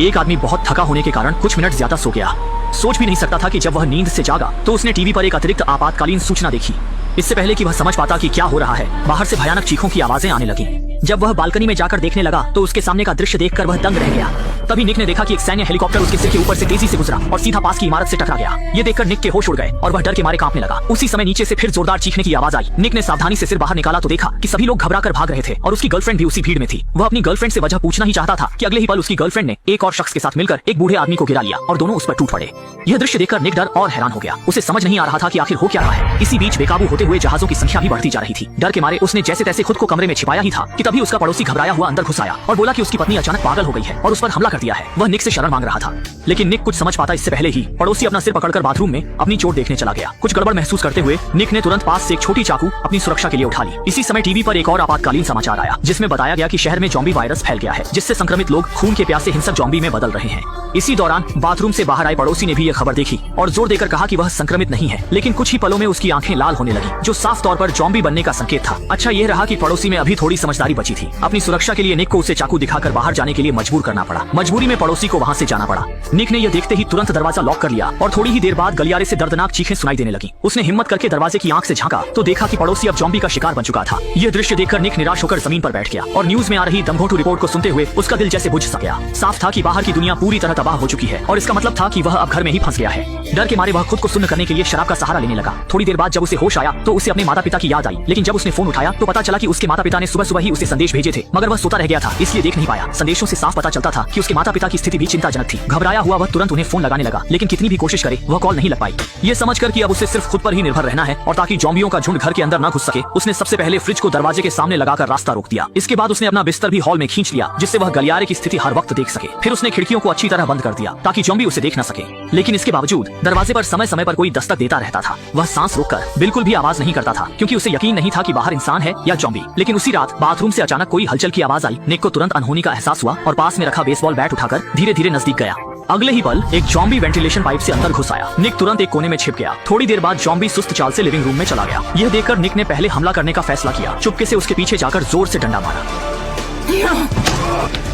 एक आदमी बहुत थका होने के कारण कुछ मिनट ज्यादा सो गया। सोच भी नहीं सकता था कि जब वह नींद से जागा तो उसने टीवी पर एक अतिरिक्त आपातकालीन सूचना देखी। इससे पहले कि वह समझ पाता कि क्या हो रहा है, बाहर से भयानक चीखों की आवाजें आने लगी। जब वह बालकनी में जाकर देखने लगा तो उसके सामने का दृश्य देखकर वह दंग रह गया। तभी निक ने देखा कि एक सैन्य हेलीकॉप्टर उसके सिर के ऊपर से तेजी से गुजरा और सीधा पास की इमारत से टकरा गया। ये देखकर निक के होश उड़ गए और वह डर के मारे कांपने लगा। उसी समय नीचे से फिर जोरदार चीखने की आवाज आई। निक ने सावधानी से सिर बाहर निकाला तो देखा कि सभी लोग घबराकर भाग रहे थे और उसकी गर्लफ्रेंड भी उसी भीड़ में थी। वह अपनी गर्लफ्रेंड से वजह पूछना ही चाहता था कि अगले ही पल उसकी गर्लफ्रेंड ने एक और शख्स के साथ मिलकर एक बूढ़े आदमी को गिरा लिया और दोनों उस पर टूट पड़े। यह दृश्य देखकर निक डर और हैरान हो गया। उसे समझ नहीं आ रहा था कि आखिर हो क्या रहा है। इसी बीच बेकाबू होते हुए जहाजों की संख्या भी बढ़ती जा रही थी। डर के मारे उसने जैसे तैसे खुद को कमरे में छिपाया ही था कि तभी उसका पड़ोसी घबराया हुआ अंदर घुस आया और बोला कि उसकी पत्नी अचानक पागल हो गई है और उस पर हमला कर दिया है। वह निक से शरण मांग रहा था, लेकिन निक कुछ समझ पाता इससे पहले ही पड़ोसी अपना सिर पकड़कर बाथरूम में अपनी चोट देखने चला गया। कुछ गड़बड़ महसूस करते हुए निक ने तुरंत पास से एक छोटी चाकू अपनी सुरक्षा के लिए उठा ली। इसी समय टीवी पर एक और आपातकालीन समाचार आया जिसमें बताया गया कि शहर में ज़ॉम्बी वायरस फैल गया है, जिससे संक्रमित लोग खून के प्यासे हिंसक ज़ॉम्बी में बदल रहे हैं। इसी दौरान बाथरूम से बाहर आए पड़ोसी ने भी यह खबर देखी और जोर देकर कहा कि वह संक्रमित नहीं है, लेकिन कुछ ही पलों में उसकी आंखें लाल होने लगी, जो साफ तौर पर ज़ॉम्बी बनने का संकेत था। अच्छा यह रहा कि पड़ोसी में अभी थोड़ी समझदारी बची थी। अपनी सुरक्षा के लिए निक को उसे चाकू दिखाकर बाहर जाने के लिए मजबूर करना पड़ा। मजबूरी में पड़ोसी को वहां से जाना पड़ा। निक ने यह देखते ही तुरंत दरवाजा लॉक कर लिया और थोड़ी ही देर बाद गलियारे से दर्दनाक चीखें सुनाई देने लगी। उसने हिम्मत करके दरवाजे की आंख से झांका तो देखा कि पड़ोसी अब ज़ॉम्बी का शिकार बन चुका था। यह दृश्य देखकर निक निराश होकर जमीन पर बैठ गया और न्यूज में आ रही दमघोंटू रिपोर्ट को सुनते हुए उसका दिल जैसे बुझ सा गया। साफ था कि बाहर की दुनिया पूरी तरह तबाह हो चुकी है और इसका मतलब था कि वह अब घर में ही फंस गया है। डर के मारे वह खुद को सुन्न करने के लिए शराब का सहारा लेने लगा। थोड़ी देर बाद जब उसे होश आया तो उसे अपने माता पिता की याद आई, लेकिन जब उसने फोन उठाया तो पता चला कि उसके माता पिता ने सुबह सुबह ही उसे संदेश भेजे थे, मगर वह सोता रह गया था इसलिए देख नहीं पाया। संदेशों से साफ पता चलता था कि उसके माता पिता की स्थिति भी चिंताजनक थी। घबराया हुआ वह तुरंत उन्हें फोन लगाने लगा, लेकिन कितनी भी कोशिश करे वह कॉल नहीं लग पाई। ये समझकर कि अब उसे सिर्फ खुद पर ही निर्भर रहना है और ताकि ज़ॉम्बियों का झुंड घर के अंदर न घुस सके, उसने सबसे पहले फ्रिज को दरवाजे के सामने लगाकर रास्ता रोक दिया। इसके बाद उसने अपना बिस्तर भी हॉल में खींच लिया जिससे वह गलियारे की स्थिति हर वक्त देख सके। फिर उसने खिड़कियों को अच्छी तरह बंद कर दिया ताकि ज़ॉम्बी उसे देख न सके, लेकिन इसके बावजूद दरवाजे पर समय समय पर कोई दस्तक देता रहता था। वह सांस रोककर बिल्कुल भी आवाज नहीं करता था क्योंकि उसे यकीन नहीं था कि बाहर इंसान है या ज़ॉम्बी। लेकिन उसी रात बाथरूम से अचानक कोई हलचल की आवाज आई। निक को तुरंत अनहोनी का एहसास हुआ और पास में रखा बेसबॉल बैट उठाकर धीरे धीरे नजदीक गया। अगले ही पल एक ज़ॉम्बी वेंटिलेशन पाइप से अंदर घुस आया। निक तुरंत एक कोने में छिप गया। थोड़ी देर बाद ज़ॉम्बी सुस्त चाल से लिविंग रूम में चला गया। यह देखकर निक ने पहले हमला करने का फैसला किया। चुपके से उसके पीछे जाकर जोर से डंडा मारा।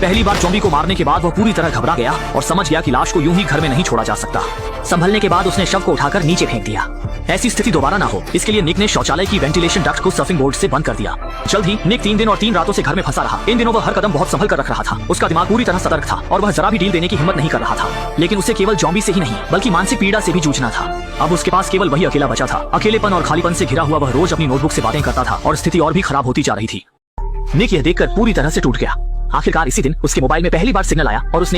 पहली बार ज़ॉम्बी को मारने के बाद वह पूरी तरह घबरा गया और समझ गया कि लाश को यूं ही घर में नहीं छोड़ा जा सकता। संभलने के बाद उसने शव को उठाकर नीचे फेंक दिया। ऐसी स्थिति दोबारा ना हो इसके लिए निक ने शौचालय की वेंटिलेशन डक्ट को सर्फिंग बोर्ड से बंद कर दिया। जल्द ही निक 3 दिन और 3 रातों से घर में फंसा रहा। इन दिनों वह हर कदम बहुत संभल कर रख रहा था। उसका दिमाग पूरी तरह सतर्क था और वह जरा भी डील देने की हिम्मत नहीं कर रहा था। लेकिन उसे केवल ज़ॉम्बी से ही नहीं बल्कि मानसिक पीड़ा से भी जूझना था। अब उसके पास केवल वही अकेला बचा था। अकेलेपन और खालीपन से घिरा हुआ वह रोज अपनी नोटबुक से बातें करता था और स्थिति और भी खराब होती जा रही थी। निक यह देखकर पूरी तरह से टूट गया। आखिरकार इसी दिन उसके मोबाइल में पहली बार सिग्नल आया और उसने